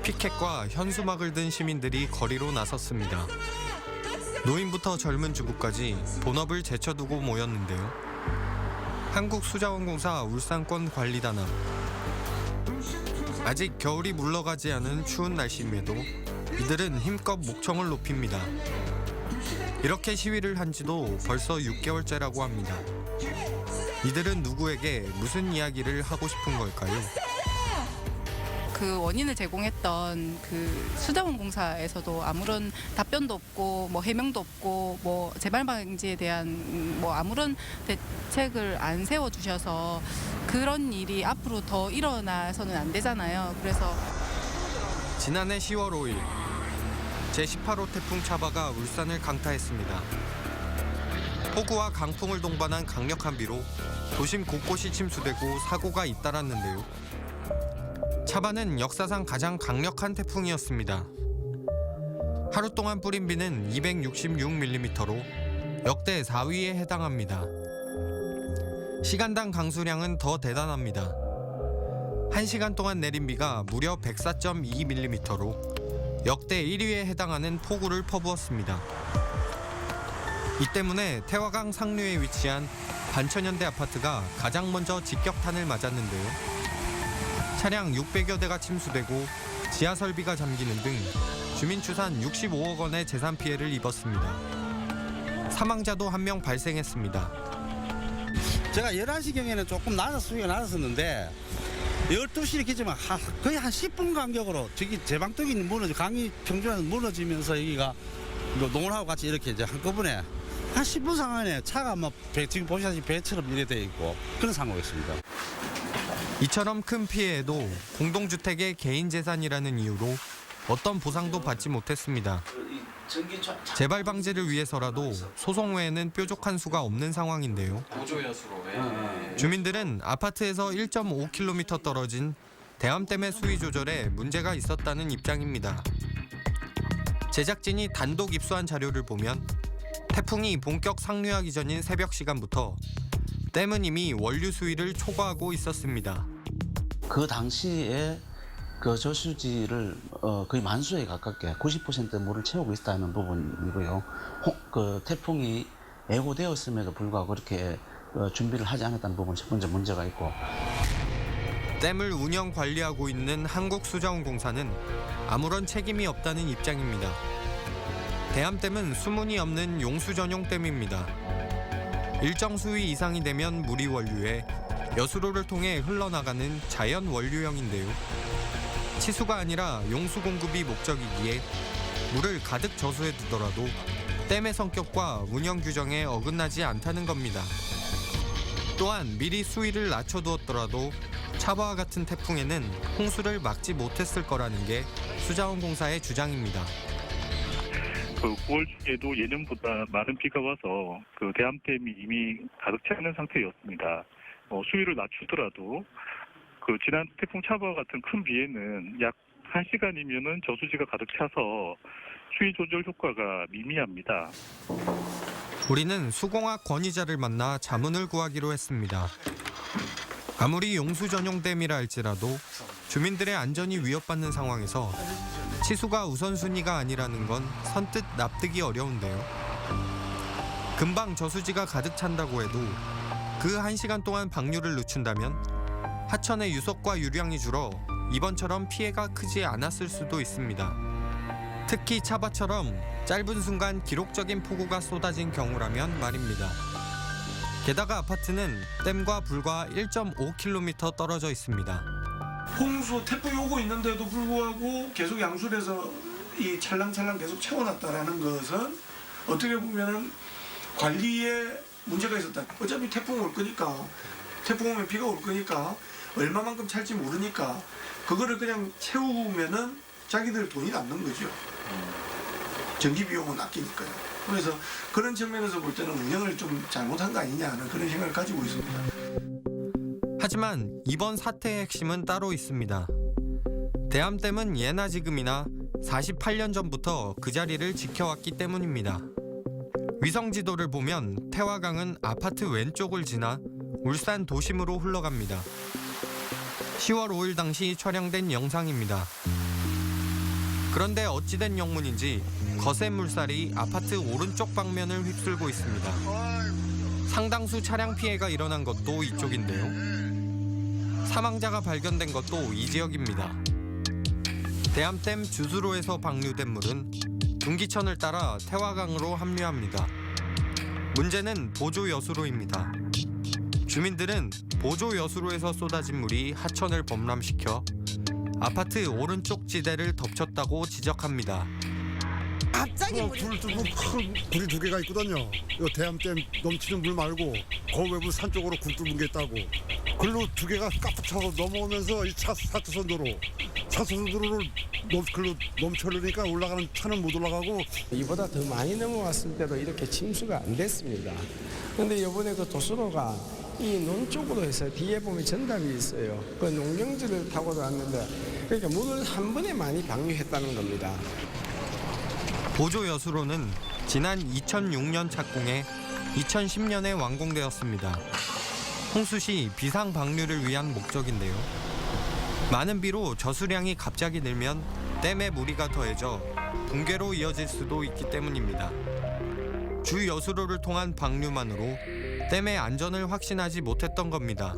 피켓과 현수막을 든 시민들이 거리로 나섰습니다. 노인부터 젊은 주부까지 본업을 제쳐두고 모였는데요. 한국수자원공사 울산권 관리단합. 아직 겨울이 물러가지 않은 추운 날씨임에도 이들은 힘껏 목청을 높입니다. 이렇게 시위를 한 지도 벌써 6개월째라고 합니다. 이들은 누구에게 무슨 이야기를 하고 싶은 걸까요? 그 원인을 제공했던 그 수자원공사에서도 아무런 답변도 없고 뭐 해명도 없고 뭐 재발 방지에 대한 뭐 아무런 대책을 안 세워 주셔서 그런 일이 앞으로 더 일어나서는 안 되잖아요. 그래서 지난해 10월 5일 제18호 태풍 차바가 울산을 강타했습니다. 폭우와 강풍을 동반한 강력한 비로 도심 곳곳이 침수되고 사고가 잇따랐는데요. 차바는 역사상 가장 강력한 태풍이었습니다. 하루 동안 뿌린 비는 266mm로 역대 4위에 해당합니다. 시간당 강수량은 더 대단합니다. 1시간 동안 내린 비가 무려 104.2mm로 역대 1위에 해당하는 폭우를 퍼부었습니다. 이 때문에 태화강 상류에 위치한 반천연대 아파트가 가장 먼저 직격탄을 맞았는데요. 차량 600여 대가 침수되고 지하 설비가 잠기는 등 주민 추산 65억 원의 재산 피해를 입었습니다. 사망자도 1명 발생했습니다. 제가 11시경에는 조금 수위가 낮았었는데 12시 이렇게 지만 거의 한 10분 간격으로 저기 제방떡이 강이 평준에서 무너지면서 여기가 농원하고 같이 이렇게 이제 한꺼번에 한 10분 상황에 차가 막 지금 보시다시피 배처럼 이래 돼 있고 그런 상황이었습니다. 이처럼 큰 피해에도 공동주택의 개인 재산이라는 이유로 어떤 보상도 받지 못했습니다. 재발 방지를 위해서라도 소송 외에는 뾰족한 수가 없는 상황인데요. 주민들은 아파트에서 1.5km 떨어진 대암댐의 수위 조절에 문제가 있었다는 입장입니다. 제작진이 단독 입수한 자료를 보면 태풍이 본격 상륙하기 전인 새벽 시간부터 댐은 이미 원류 수위를 초과하고 있었습니다. 그 당시에 그 저수지를 거의 만수에 가깝게 90% 물을 채우고 있다는 부분이고요. 그 태풍이 예고되었음에도 불구하고 그렇게 준비를 하지 않았다는 부분 첫 번째 문제가 있고. 댐을 운영 관리하고 있는 한국수자원공사는 아무런 책임이 없다는 입장입니다. 대암댐은 수문이 없는 용수 전용 댐입니다. 일정 수위 이상이 되면 물이 원류해 여수로를 통해 흘러나가는 자연 원류형인데요. 치수가 아니라 용수 공급이 목적이기에 물을 가득 저수해 두더라도 댐의 성격과 운영 규정에 어긋나지 않다는 겁니다. 또한 미리 수위를 낮춰두었더라도 차바와 같은 태풍에는 홍수를 막지 못했을 거라는 게 수자원공사의 주장입니다. 9월 중에도 예년보다 많은 비가 와서 그 대암댐이 이미 가득 차 있는 상태였습니다. 수위를 낮추더라도 그 지난 태풍 차바와 같은 큰 비에는 약 1시간이면은 저수지가 가득 차서 수위 조절 효과가 미미합니다. 우리는 수공학 권위자를 만나 자문을 구하기로 했습니다. 아무리 용수 전용 댐이라 할지라도 주민들의 안전이 위협받는 상황에서 치수가 우선순위가 아니라는 건 선뜻 납득이 어려운데요. 금방 저수지가 가득 찬다고 해도 그 1시간 동안 방류를 늦춘다면 하천의 유속과 유량이 줄어 이번처럼 피해가 크지 않았을 수도 있습니다. 특히 차바처럼 짧은 순간 기록적인 폭우가 쏟아진 경우라면 말입니다. 게다가 아파트는 댐과 불과 1.5km 떨어져 있습니다. 홍수 태풍이 오고 있는데도 불구하고 계속 양수에서 이 찰랑찰랑 계속 채워놨다라는 것은 어떻게 보면은 관리에 문제가 있었다. 어차피 태풍 올 거니까 태풍 오면 비가 올 거니까 얼마만큼 찰지 모르니까 그거를 그냥 채우면은 자기들 돈이 남는 거죠. 전기 비용은 아끼니까요. 그래서 그런 측면에서 볼 때는 운영을 좀 잘못한 거 아니냐는 그런 생각을 가지고 있습니다. 하지만 이번 사태의 핵심은 따로 있습니다. 대암댐은 예나 지금이나 48년 전부터 그 자리를 지켜왔기 때문입니다. 위성지도를 보면 태화강은 아파트 왼쪽을 지나 울산 도심으로 흘러갑니다. 10월 5일 당시 촬영된 영상입니다. 그런데 어찌된 영문인지 거센 물살이 아파트 오른쪽 방면을 휩쓸고 있습니다. 상당수 차량 피해가 일어난 것도 이쪽인데요. 사망자가 발견된 것도 이 지역입니다. 대암댐 주수로에서 방류된 물은 둥기천을 따라 태화강으로 합류합니다. 문제는 보조 여수로입니다. 주민들은 보조 여수로에서 쏟아진 물이 하천을 범람시켜 아파트 오른쪽 지대를 덮쳤다고 지적합니다. 갑자기 물이 큰 굴이 두 개가 있거든요. 요 대암댐 넘치는 물 말고 그 외부 산 쪽으로 굴 뚫은 게 있다고. 글로 두 개가 까딱 차고 넘어오면서 이 4차선 도로를 글로 넘쳐르니까 올라가는 차는 못 올라가고. 이보다 더 많이 넘어왔을 때도 이렇게 침수가 안 됐습니다. 그런데 이번에 그 도수로가 이 논 쪽으로 해서 뒤에 보면 전답이 있어요. 그 농경지를 타고 들어왔는데 그러니까 물을 한 번에 많이 방류했다는 겁니다. 보조 여수로는 지난 2006년 착공해 2010년에 완공되었습니다. 홍수 시 비상 방류를 위한 목적인데요. 많은 비로 저수량이 갑자기 늘면 댐의 무리가 더해져 붕괴로 이어질 수도 있기 때문입니다. 주 여수로를 통한 방류만으로 댐의 안전을 확신하지 못했던 겁니다.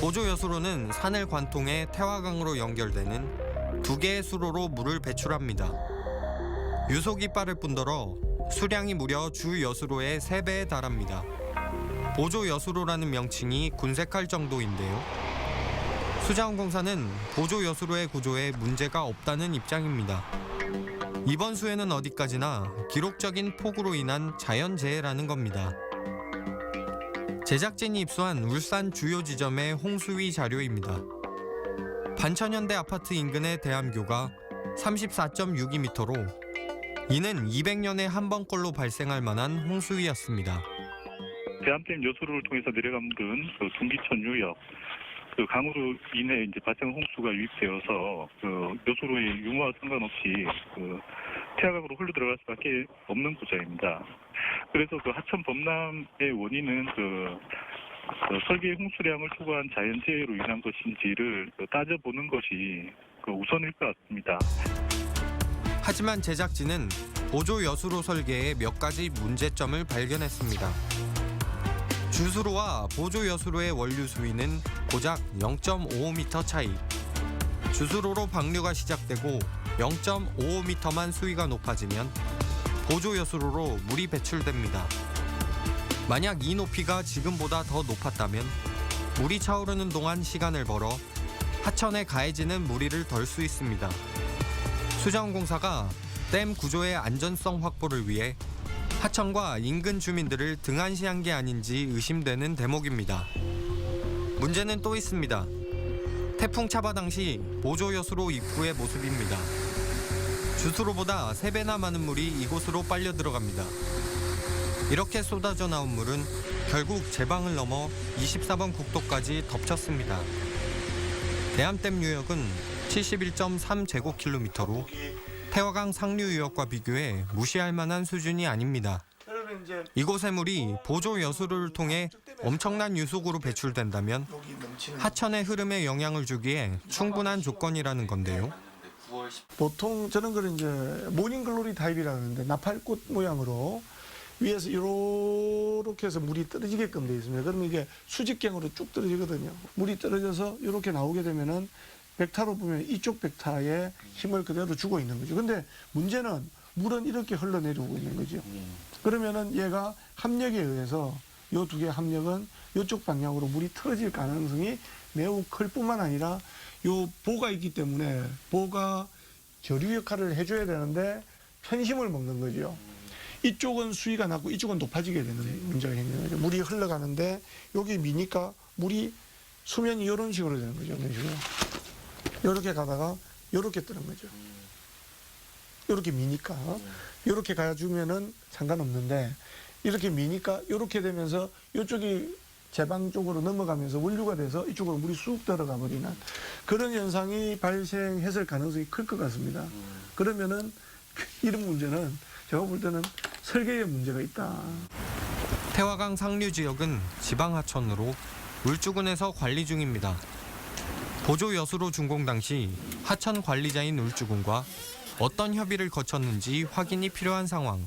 보조 여수로는 산을 관통해 태화강으로 연결되는 두 개의 수로로 물을 배출합니다. 유속이 빠를 뿐더러 수량이 무려 주 여수로의 3배에 달합니다. 보조 여수로라는 명칭이 군색할 정도인데요. 수자원공사는 보조 여수로의 구조에 문제가 없다는 입장입니다. 이번 수해는 어디까지나 기록적인 폭우로 인한 자연재해라는 겁니다. 제작진이 입수한 울산 주요 지점의 홍수위 자료입니다. 반천현대 아파트 인근의 대암교가 34.62m로 이는 200년에 한 번꼴로 발생할 만한 홍수위였습니다. 대암댐 여수로를 통해서 내려간 물은 그 둥기천 유역, 그 강으로 인해 이제 발생 홍수가 유입되어서 그 여수로의 유무와 상관없이 그 태화강으로 흘러 들어갈 수밖에 없는 구조입니다. 그래서 그 하천 범람의 원인은 그 설계 홍수량을 초과한 자연재해로 인한 것인지를 따져보는 것이 그 우선일 것 같습니다. 하지만 제작진은 보조 여수로 설계에 몇 가지 문제점을 발견했습니다. 주수로와 보조 여수로의 원류 수위는 고작 0.55m 차이. 주수로로 방류가 시작되고 0.55m만 수위가 높아지면 보조 여수로로 물이 배출됩니다. 만약 이 높이가 지금보다 더 높았다면 물이 차오르는 동안 시간을 벌어 하천에 가해지는 무리를 덜 수 있습니다. 수자원공사가 댐 구조의 안전성 확보를 위해 하천과 인근 주민들을 등한시한 게 아닌지 의심되는 대목입니다. 문제는 또 있습니다. 태풍 차바 당시 보조 여수로 입구의 모습입니다. 주수로보다 3배나 많은 물이 이곳으로 빨려 들어갑니다. 이렇게 쏟아져 나온 물은 결국 제방을 넘어 24번 국도까지 덮쳤습니다. 대암댐 유역은 71.3제곱킬로미터로 태화강 상류 유역과 비교해 무시할 만한 수준이 아닙니다. 이곳의 물이 보조 여수로를 통해 엄청난 유속으로 배출된다면 하천의 흐름에 영향을 주기에 충분한 조건이라는 건데요. 보통 저는 그걸 이제 모닝글로리 타입이라고 하는데 나팔꽃 모양으로 위에서 이렇게 해서 물이 떨어지게끔 되어 있습니다. 그러면 이게 수직경으로 쭉 떨어지거든요. 물이 떨어져서 이렇게 나오게 되면은 벡타로 보면 이쪽 벡타에 힘을 그대로 주고 있는 거죠. 근데 문제는 물은 이렇게 흘러내려오고 있는 거죠. 그러면은 얘가 합력에 의해서 요 두 개의 합력은 이쪽 방향으로 물이 틀어질 가능성이 매우 클 뿐만 아니라 요 보가 있기 때문에 보가 저류 역할을 해줘야 되는데 편심을 먹는 거죠. 이쪽은 수위가 낮고 이쪽은 높아지게 되는 문제가 생기는 거죠. 물이 흘러가는데 여기 미니까 물이 수면이 이런 식으로 되는 거죠. 이런 식으로. 이렇게 가다가 이렇게 뜨는 거죠. 이렇게 미니까 이렇게 가주면은 상관없는데 이렇게 미니까 이렇게 되면서 이쪽이 제방 쪽으로 넘어가면서 원류가 돼서 이쪽으로 물이 쑥 들어가 버리는 그런 현상이 발생했을 가능성이 클 것 같습니다. 그러면은 이런 문제는 제가 볼 때는 설계에 문제가 있다. 태화강 상류 지역은 지방하천으로 울주군에서 관리 중입니다. 보조 여수로 준공 당시 하천 관리자인 울주군과 어떤 협의를 거쳤는지 확인이 필요한 상황.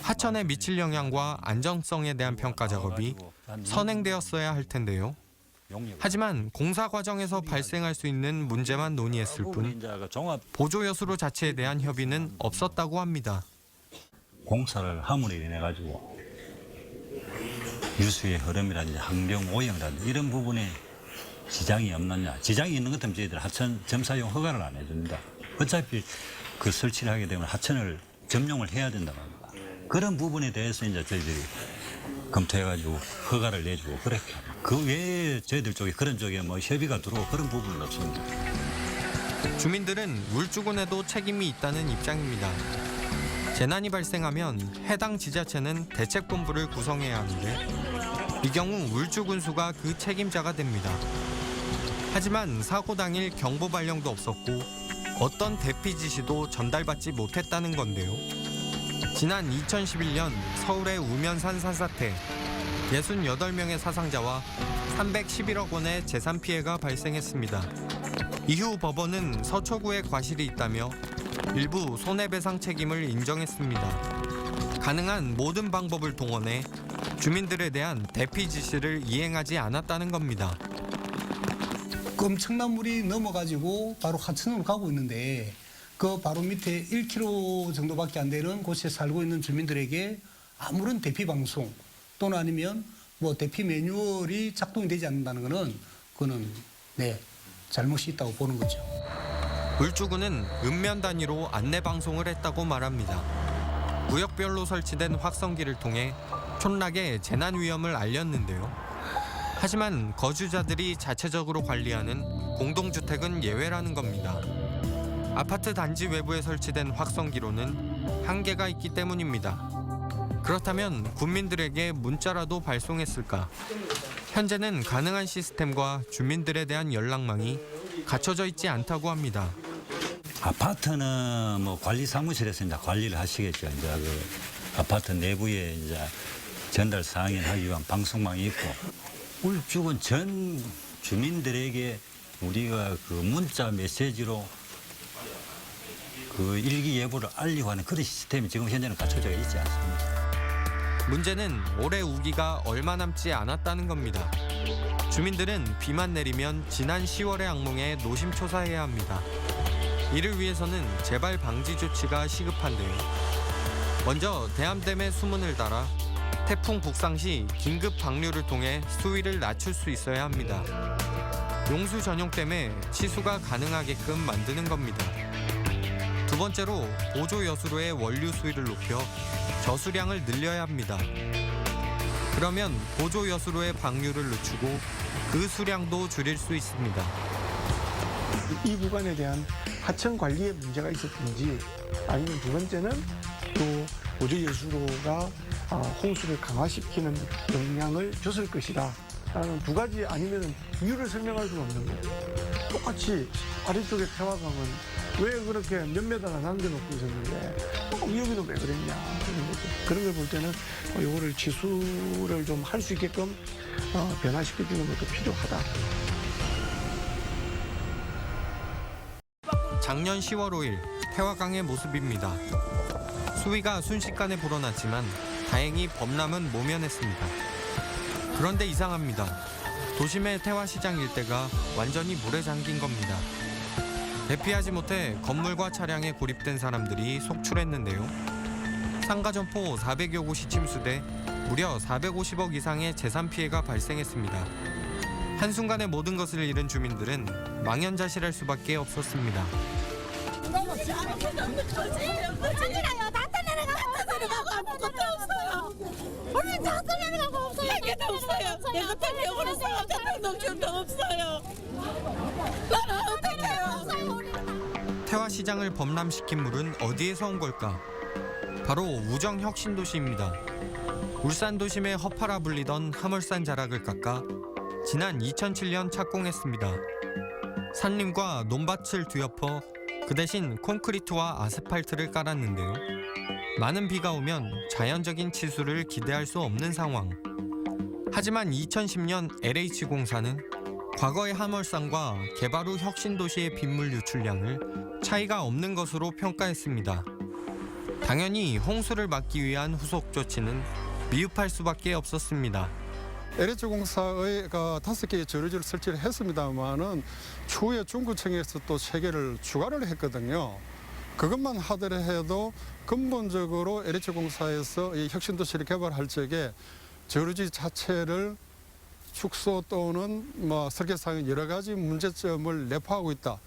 하천에 미칠 영향과 안정성에 대한 평가 작업이 선행되었어야 할 텐데요. 하지만 공사 과정에서 발생할 수 있는 문제만 논의했을 뿐 보조 여수로 자체에 대한 협의는 없었다고 합니다. 공사를 함으로 인해 가지고 유수의 흐름이라든지 환경 오염이라든지 이런 부분에 지장이 없느냐. 지장이 있는 것 때문에 저희들 하천 점사용 허가를 안 해줍니다. 어차피 그 설치를 하게 되면 하천을 점용을 해야 된다고 합니다. 그런 부분에 대해서 이제 저희들이 검토해가지고 허가를 내주고 그렇게 합니다. 그 외에 저희들 쪽에 그런 쪽에 뭐 협의가 들어오고 그런 부분은 없습니다. 주민들은 울주군에도 책임이 있다는 입장입니다. 재난이 발생하면 해당 지자체는 대책본부를 구성해야 하는데 이 경우 울주군수가 그 책임자가 됩니다. 하지만 사고 당일 경보 발령도 없었고 어떤 대피 지시도 전달받지 못했다는 건데요. 지난 2011년 서울의 우면산 산사태 68명의 사상자와 311억 원의 재산 피해가 발생했습니다. 이후 법원은 서초구에 과실이 있다며 일부 손해배상 책임을 인정했습니다. 가능한 모든 방법을 동원해 주민들에 대한 대피 지시를 이행하지 않았다는 겁니다. 엄청난 물이 넘어가지고 바로 하천으로 가고 있는데 그 바로 밑에 1km 정도밖에 안 되는 곳에 살고 있는 주민들에게 아무런 대피 방송 또는 아니면 뭐 대피 매뉴얼이 작동이 되지 않는다는 것은 그거는 잘못이 있다고 보는 거죠. 울주군은 읍면 단위로 안내 방송을 했다고 말합니다. 구역별로 설치된 확성기를 통해 촌락의 재난 위험을 알렸는데요. 하지만 거주자들이 자체적으로 관리하는 공동주택은 예외라는 겁니다. 아파트 단지 외부에 설치된 확성기로는 한계가 있기 때문입니다. 그렇다면 국민들에게 문자라도 발송했을까? 현재는 가능한 시스템과 주민들에 대한 연락망이 갖춰져 있지 않다고 합니다. 아파트는 뭐 관리 사무실에서 이제 관리를 하시겠죠. 이제 그 아파트 내부에 이제 전달 사항을 하기 위한 방송망이 있고 울주군 전 주민들에게 우리가 그 문자 메시지로 그 일기예보를 알리고 하는 그런 시스템이 지금 현재는 갖춰져 있지 않습니다. 문제는 올해 우기가 얼마 남지 않았다는 겁니다. 주민들은 비만 내리면 지난 10월의 악몽에 노심초사해야 합니다. 이를 위해서는 재발 방지 조치가 시급한데요. 먼저 대암댐에 수문을 달아 태풍 북상 시 긴급 방류를 통해 수위를 낮출 수 있어야 합니다. 용수 전용댐에 치수가 가능하게끔 만드는 겁니다. 두 번째로 보조 여수로의 원류 수위를 높여 저수량을 늘려야 합니다. 그러면 보조 여수로의 방류를 늦추고 그 수량도 줄일 수 있습니다. 이 구간에 대한 하천 관리에 문제가 있었든지 아니면 두 번째는 또 보조 여수로가 홍수를 강화시키는 영향을 줬을 것이다 라는 두 가지 아니면 이유를 설명할 수는 없는 거예요. 똑같이 아래쪽에 태화강은 왜 그렇게 몇 메다가 남겨놓고 있었는데 여기는 왜 그랬냐 그런 걸 볼 때는 요거를 지수를 좀 할 수 있게끔 변화시켜주는 것도 필요하다. 작년 10월 5일 태화강의 모습입니다. 수위가 순식간에 불어났지만 다행히 범람은 모면했습니다. 그런데 이상합니다. 도심의 태화시장 일대가 완전히 물에 잠긴 겁니다. 대피하지 못해 건물과 차량에 고립된 사람들이 속출했는데요. 상가점포 400여 곳이 침수돼 무려 450억 이상의 재산 피해가 발생했습니다. 한순간에 모든 것을 잃은 주민들은 망연자실할 수밖에 없었습니다. 아니라요. 다 내려가고 아무것도 없어요. 오늘 다 내려가고 없어요. 한 개도 없어요. 내가 달려오는 사람 대통령도 없어요. 나는 어떻게 해요? 태화시장을 범람시킨 물은 어디에서 온 걸까? 바로 우정혁신도시입니다. 울산 도심의 허파라 불리던 화물산 자락을 깎아 지난 2007년 착공했습니다. 산림과 논밭을 뒤엎어 그 대신 콘크리트와 아스팔트를 깔았는데요. 많은 비가 오면 자연적인 치수를 기대할 수 없는 상황. 하지만 2010년 LH공사는 과거의 함월산과 개발 후 혁신도시의 빗물 유출량을 차이가 없는 것으로 평가했습니다. 당연히 홍수를 막기 위한 후속 조치는 미흡할 수밖에 없었습니다. LH공사의 5개의 저류지를 설치를 했습니다만은 추후에 중구청에서 또 3개를 추가를 했거든요. 그것만 하더라도 근본적으로 LH공사에서 이 혁신도시를 개발할 적에 저류지 자체를 축소 또는 설계상의 여러 가지 문제점을 내포하고 있다.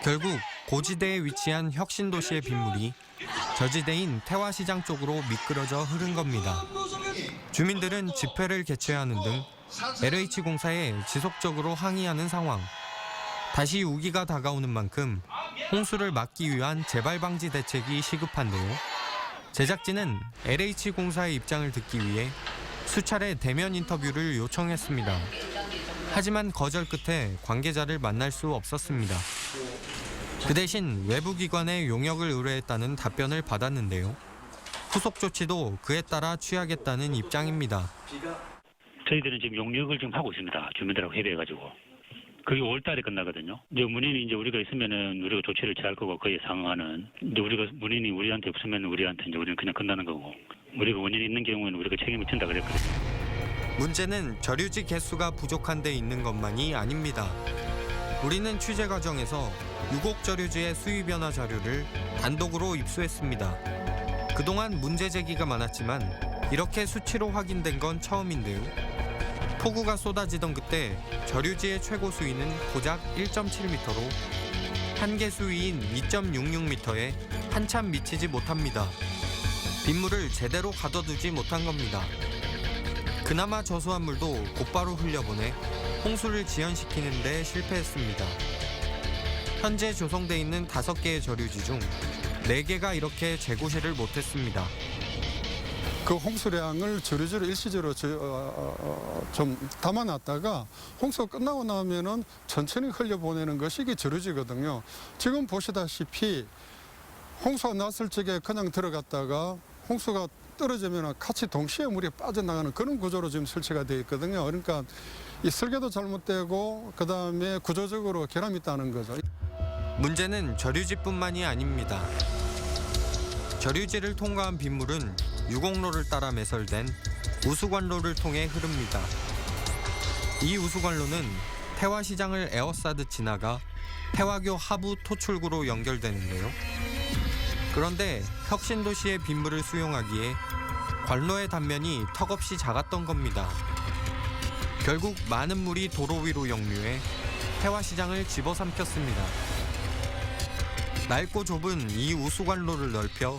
결국 고지대에 위치한 혁신도시의 빗물이 저지대인 태화시장 쪽으로 미끄러져 흐른 겁니다. 주민들은 집회를 개최하는 등 LH공사에 지속적으로 항의하는 상황. 다시 우기가 다가오는 만큼 홍수를 막기 위한 재발 방지 대책이 시급한데요. 제작진은 LH공사의 입장을 듣기 위해 수차례 대면 인터뷰를 요청했습니다. 하지만 거절 끝에 관계자를 만날 수 없었습니다. 그 대신 외부 기관의 용역을 의뢰했다는 답변을 받았는데요. 후속 조치도 그에 따라 취하겠다는 입장입니다. 저희들은 지금 용역을 지금 하고 있습니다. 주민들하고 협의해가지고. 그게 5월달에 끝나거든요. 이제 문의는 이제 우리가 있으면은 우리가 조치를 취할 거고 그에 상응하는. 이제 우리가 문의는 우리한테 없으면 우리한테 이제 우리는 그냥 끝나는 거고. 우리가 원인이 있는 경우에는 우리가 책임을 진다 그랬거든요. 문제는 저류지 개수가 부족한 데 있는 것만이 아닙니다. 우리는 취재 과정에서 유곡 저류지의 수위 변화 자료를 단독으로 입수했습니다. 그동안 문제 제기가 많았지만 이렇게 수치로 확인된 건 처음인데요. 폭우가 쏟아지던 그때 저류지의 최고 수위는 고작 1.7m로 한계 수위인 2.66m에 한참 미치지 못합니다. 빗물을 제대로 가둬두지 못한 겁니다. 그나마 저수한 물도 곧바로 흘려보내 홍수를 지연시키는 데 실패했습니다. 현재 조성돼 있는 5개의 저류지 중 4개가 이렇게 재고시를 못했습니다. 그 홍수량을 저류지로 일시적으로 좀 담아놨다가 홍수가 끝나고 나면은 천천히 흘려보내는 것이 이게 저류지거든요. 지금 보시다시피 홍수가 났을 적에 그냥 들어갔다가 홍수가 떨어지면 같이 동시에 물이 빠져나가는 그런 구조로 지금 설치가 되어 있거든요. 그러니까 이 설계도 잘못되고 그다음에 구조적으로 결함이 있다는 거죠. 문제는 저류지뿐만이 아닙니다. 저류지를 통과한 빗물은 유곡로를 따라 매설된 우수관로를 통해 흐릅니다. 이 우수관로는 태화시장을 에워싸듯 지나가 태화교 하부 토출구로 연결되는데요. 그런데 혁신도시의 빗물을 수용하기에 관로의 단면이 턱없이 작았던 겁니다. 결국 많은 물이 도로 위로 역류해 태화시장을 집어삼켰습니다. 넓고 좁은 이 우수관로를 넓혀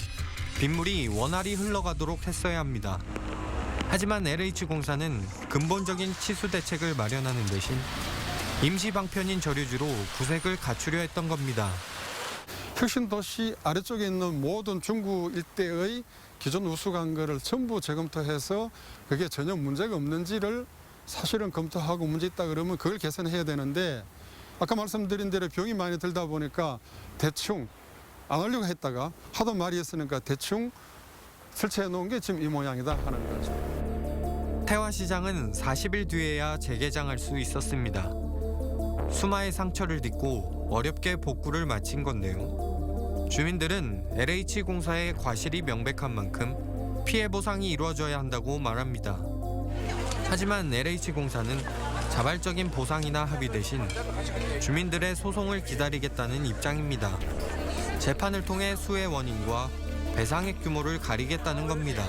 빗물이 원활히 흘러가도록 했어야 합니다. 하지만 LH공사는 근본적인 치수 대책을 마련하는 대신 임시 방편인 저류지로 구색을 갖추려 했던 겁니다. 혁신도시 아래쪽에 있는 모든 중구 일대의 기존 우수관거를 전부 재검토해서 그게 전혀 문제가 없는지를 사실은 검토하고 문제 있다 그러면 그걸 개선해야 되는데 아까 말씀드린 대로 비용이 많이 들다 보니까 대충 안 하려고 했다가 하도 말이 있으니까 대충 설치해 놓은 게 지금 이 모양이다 하는 거죠. 태화시장은 40일 뒤에야 재개장할 수 있었습니다. 수마의 상처를 딛고 어렵게 복구를 마친 건데요. 주민들은 LH공사의 과실이 명백한 만큼 피해 보상이 이루어져야 한다고 말합니다. 하지만 LH공사는 자발적인 보상이나 합의 대신 주민들의 소송을 기다리겠다는 입장입니다. 재판을 통해 수해 원인과 배상액 규모를 가리겠다는 겁니다.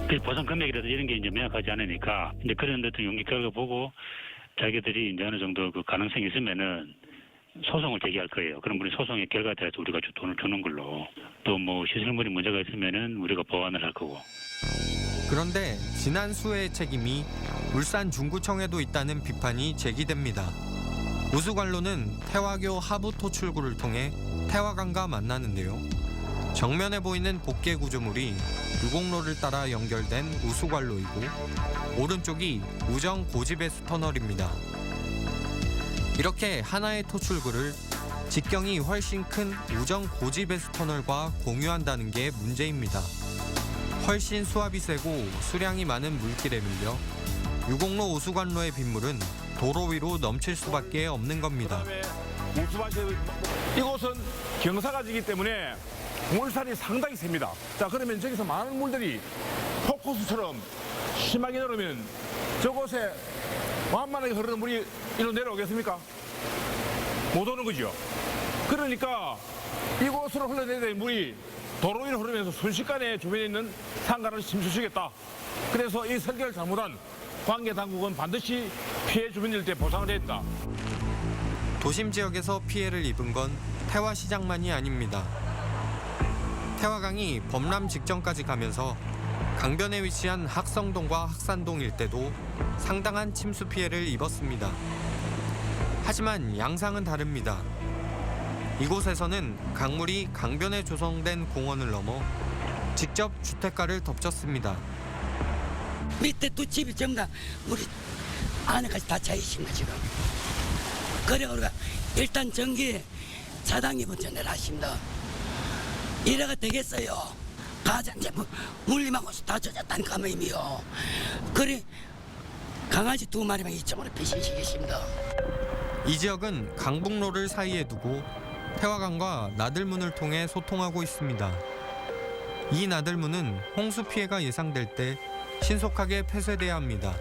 그 보상 금액이라도 이런 게 이제 명확하지 않으니까 이제 그런 어떤 연구 결과 보고 자기들이 이제 어느 정도 그 가능성이 있으면은 소송을 제기할 거예요. 그럼 우리 소송의 결과에 대해서 우리가 돈을 주는 걸로 또 뭐 시설물이 문제가 있으면은 우리가 보완을 할 거고. 그런데 지난 수해의 책임이 울산 중구청에도 있다는 비판이 제기됩니다. 우수관로는 태화교 하부 토출구를 통해 태화강과 만나는데요. 정면에 보이는 복개 구조물이 유곡로를 따라 연결된 우수관로이고 오른쪽이 우정 고지배수 터널입니다. 이렇게 하나의 토출구를 직경이 훨씬 큰 우정 고지배수 터널과 공유한다는 게 문제입니다. 훨씬 수압이 세고 수량이 많은 물길에 밀려 유곡로 우수관로의 빗물은 도로 위로 넘칠 수밖에 없는 겁니다. 이곳은 경사가지기 때문에 물살이 상당히 셉니다. 자, 그러면 저기서 많은 물들이 폭포수처럼 심하게 내려오면 저곳에 만만하게 흐르는 물이 이리로 내려오겠습니까? 못 오는 거죠. 그러니까 이곳으로 흘러내야 될 물이 도로 위로 흐르면서 순식간에 주변에 있는 상가를 침수시켰다. 그래서 이 설계를 잘못한 관계 당국은 반드시 피해 주민들한테 보상을 해야 된다. 도심 지역에서 피해를 입은 건 태화시장만이 아닙니다. 태화강이 범람 직전까지 가면서 강변에 위치한 학성동과 학산동 일대도 상당한 침수 피해를 입었습니다. 하지만 양상은 다릅니다. 이곳에서는 강물이 강변에 조성된 공원을 넘어 직접 주택가를 덮쳤습니다. 밑에 두 집이 전부 다 물이 안에까지 다 차 있습니다 지금. 그래 우리가 일단 전기에 차단기 붙여내라 하십니다. 이래가 되겠어요. 가장제품 물림하고 다 젖었다는 감임이요. 그래 강아지 2마리만 이쪽으로 배신시키십니다. 이 지역은 강북로를 사이에 두고 태화강과 나들문을 통해 소통하고 있습니다. 이 나들문은 홍수 피해가 예상될 때 신속하게 폐쇄돼야 합니다.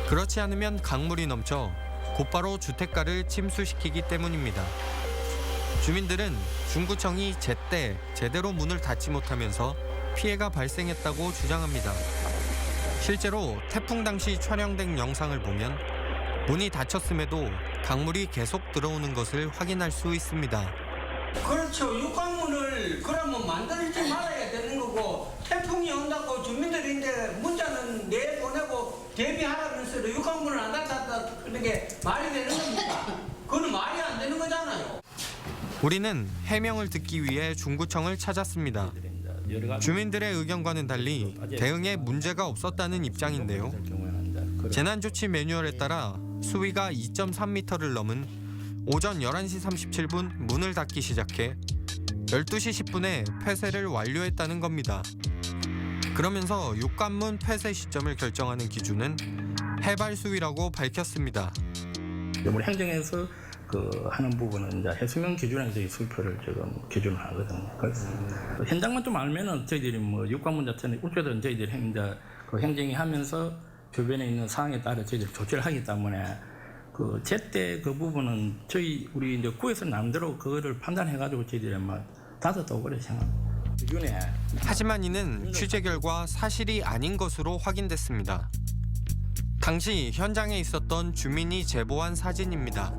그렇지 않으면 강물이 넘쳐 곧바로 주택가를 침수시키기 때문입니다. 주민들은 중구청이 제때 제대로 문을 닫지 못하면서 피해가 발생했다고 주장합니다. 실제로 태풍 당시 촬영된 영상을 보면 문이 닫혔음에도 강물이 계속 들어오는 것을 확인할 수 있습니다. 그렇죠. 육관문을 그러면 만들지 말아야 되는 거고 태풍이 온다고 주민들이 이제 문자는 내보내고 대비하라면서 육관문을 안 닫았다 그런 게 말이 되는 겁니까? 그건 말이 안 되는 거잖아요. 우리는 해명을 듣기 위해 중구청을 찾았습니다. 주민들의 의견과는 달리 대응에 문제가 없었다는 입장인데요. 재난조치 매뉴얼에 따라 수위가 2.3m를 넘은 오전 11시 37분 문을 닫기 시작해 12시 10분에 폐쇄를 완료했다는 겁니다. 그러면서 육관문 폐쇄 시점을 결정하는 기준은 해발 수위라고 밝혔습니다. 우리 행정에서 하는 부분은 이제 해수면 기준에서 저희 수표를 지금 기준을 하거든요. 그래서 현장만 좀 알면은 저희들이 육관문 자체는 우체들은 저희들이 행정이 하면서 주변에 있는 상황에 따라 저희들이 조치를 하기 때문에 제때 그 부분은 우리 이제 구에서 남대로 그거를 판단해가지고 저희들이 닫았다고 그래 생각합니다. 기준에. 하지만 이는 취재 결과 사실이 아닌 것으로 확인됐습니다. 당시 현장에 있었던 주민이 제보한 사진입니다.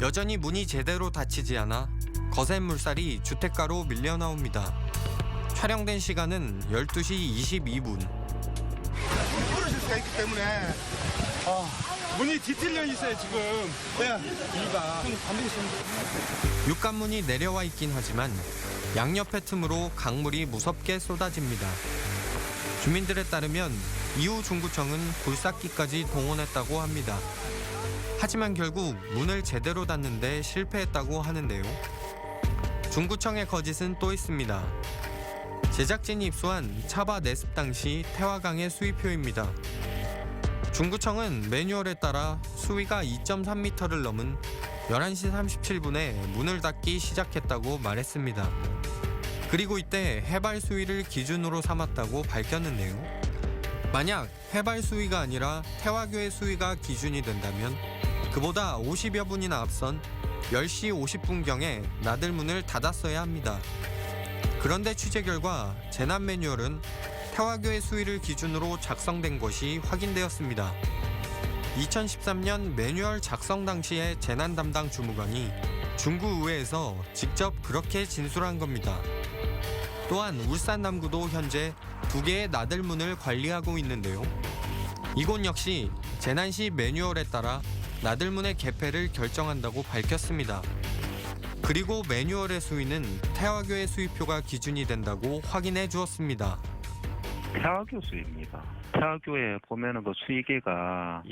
여전히 문이 제대로 닫히지 않아 거센 물살이 주택가로 밀려 나옵니다. 촬영된 시간은 12시 22분. 떨어질 수가 있기 때문에 문이 뒤틀려 있어요 지금. 이가 육관문이 내려와 있긴 하지만 양옆의 틈으로 강물이 무섭게 쏟아집니다. 주민들에 따르면 이후 중구청은 굴삭기까지 동원했다고 합니다. 하지만 결국 문을 제대로 닫는데 실패했다고 하는데요. 중구청의 거짓은 또 있습니다. 제작진이 입수한 차바 내습 당시 태화강의 수위표입니다. 중구청은 매뉴얼에 따라 수위가 2.3m를 넘은 11시 37분에 문을 닫기 시작했다고 말했습니다. 그리고 이때 해발 수위를 기준으로 삼았다고 밝혔는데요. 만약 해발 수위가 아니라 태화교의 수위가 기준이 된다면 그보다 50여 분이나 앞선 10시 50분경에 나들문을 닫았어야 합니다. 그런데 취재 결과 재난 매뉴얼은 태화교의 수위를 기준으로 작성된 것이 확인되었습니다. 2013년 매뉴얼 작성 당시에 재난 담당 주무관이 중구의회에서 직접 그렇게 진술한 겁니다. 또한 울산 남구도 현재 2개의 나들문을 관리하고 있는데요. 이곳 역시 재난 시 매뉴얼에 따라 나들문의 개폐를 결정한다고 밝혔습니다. 그리고 매뉴얼의 수위는 태화교의 수위표가 기준이 된다고 확인해 주었습니다. 태화교 수위입니다. 태화교에 보면은 그 수위계가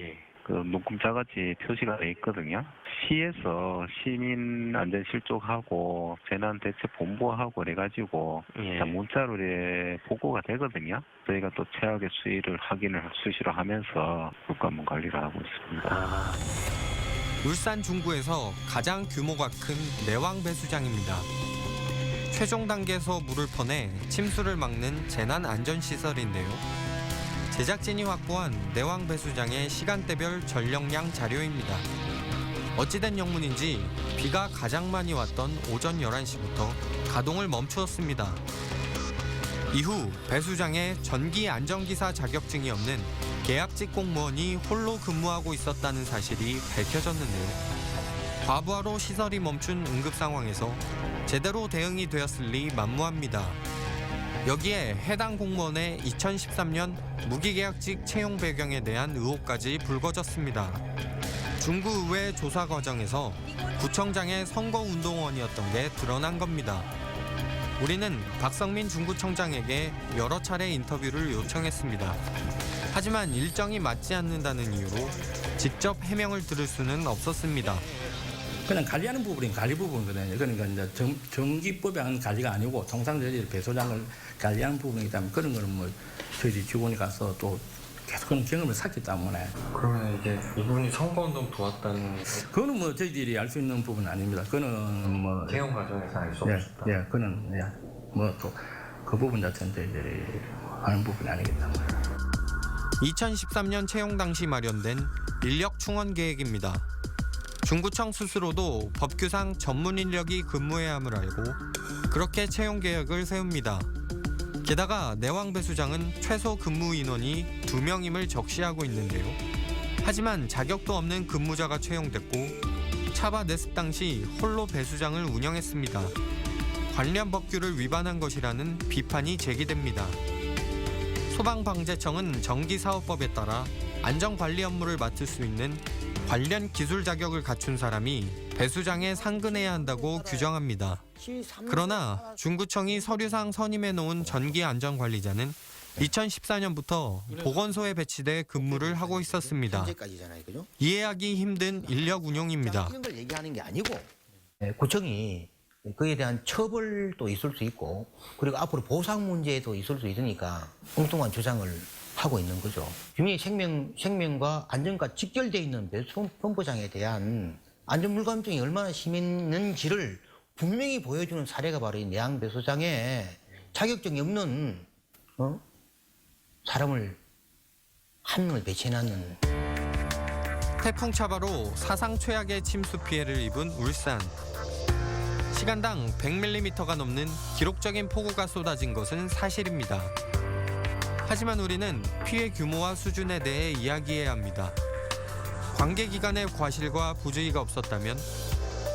그 눈금자같이 표시가 돼 있거든요. 시에서 시민 안전 실족하고 재난대책본부하고 그래가지고 문자로 보고가 되거든요. 저희가 또 최악의 수위를 확인을 수시로 하면서 국가문 관리를 하고 있습니다. 울산 중구에서 가장 규모가 큰 내왕 배수장입니다. 최종 단계에서 물을 퍼내 침수를 막는 재난 안전 시설인데요. 제작진이 확보한 내왕 배수장의 시간대별 전력량 자료입니다. 어찌된 영문인지 비가 가장 많이 왔던 오전 11시부터 가동을 멈추었습니다. 이후 배수장에 전기 안전기사 자격증이 없는 계약직 공무원이 홀로 근무하고 있었다는 사실이 밝혀졌는데요. 과부하로 시설이 멈춘 응급 상황에서 제대로 대응이 되었을 리 만무합니다. 여기에 해당 공무원의 2013년 무기계약직 채용 배경에 대한 의혹까지 불거졌습니다. 중구의회 조사 과정에서 구청장의 선거운동원이었던 게 드러난 겁니다. 우리는 박성민 중구청장에게 여러 차례 인터뷰를 요청했습니다. 하지만 일정이 맞지 않는다는 이유로 직접 해명을 들을 수는 없었습니다. 그냥 관리하는 부분이 관리 부분이거든요. 그러니까 이제 정기법에 한 관리가 아니고 통상 저희들이 배수장을 관리하는 부분이기 때문에 그런 거는 뭐 저희들이 직원이 가서 또 계속 그런 경험을 쌓기 때문에. 그러면 이제 이분이 선거운동 도왔다는 그거는 뭐 저희들이 알 수 있는 부분은 아닙니다. 그거는 뭐 채용 과정에서 알 수 없었다. 예, 그거는 뭐 또 그 부분 자체는 저희들이 아는 부분이 아니기 때문에. 2013년 채용 당시 마련된 인력 충원 계획입니다. 중구청 스스로도 법규상 전문 인력이 근무해야 함을 알고 그렇게 채용 계획을 세웁니다. 게다가 내왕 배수장은 최소 근무 인원이 2명임을 적시하고 있는데요. 하지만 자격도 없는 근무자가 채용됐고 차바 내습 당시 홀로 배수장을 운영했습니다. 관련 법규를 위반한 것이라는 비판이 제기됩니다. 소방방재청은 전기사업법에 따라 안전관리 업무를 맡을 수 있는 관련 기술 자격을 갖춘 사람이 배수장에 상근해야 한다고 규정합니다. 그러나 중구청이 서류상 선임해 놓은 전기안전관리자는 2014년부터 보건소에 배치돼 근무를 하고 있었습니다. 이해하기 힘든 인력 운용입니다. 이런 걸 얘기하는 게 아니고 구청이 그에 대한 처벌도 있을 수 있고 그리고 앞으로 보상 문제도 있을 수 있으니까 엉뚱한 주장을 하고 있는 거죠. 주민의 생명과 안전과 직결되어 있는 배수본부장에 대한 안전불감증이 얼마나 심했는지를 분명히 보여주는 사례가 바로 이 내왕 배수장에 자격증이 없는 사람을 한 명을 배치해놨는. 태풍 차바로 사상 최악의 침수 피해를 입은 울산. 시간당 100mm가 넘는 기록적인 폭우가 쏟아진 것은 사실입니다. 하지만 우리는 피해 규모와 수준에 대해 이야기해야 합니다. 관계기관의 과실과 부주의가 없었다면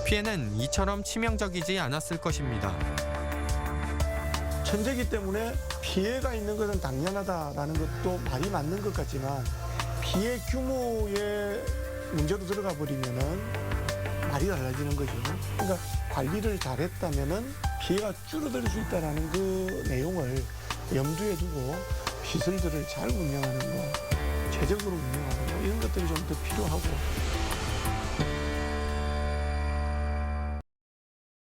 피해는 이처럼 치명적이지 않았을 것입니다. 천재기 때문에 피해가 있는 것은 당연하다라는 것도 말이 맞는 것 같지만 피해 규모의 문제로 들어가 버리면은 말이 달라지는 거죠. 그러니까 관리를 잘했다면은 피해가 줄어들 수 있다라는 그 내용을 염두에 두고 시설들을 잘 운영하는 거, 제적으로 운영하는 거 이런 것들이 좀 더 필요하고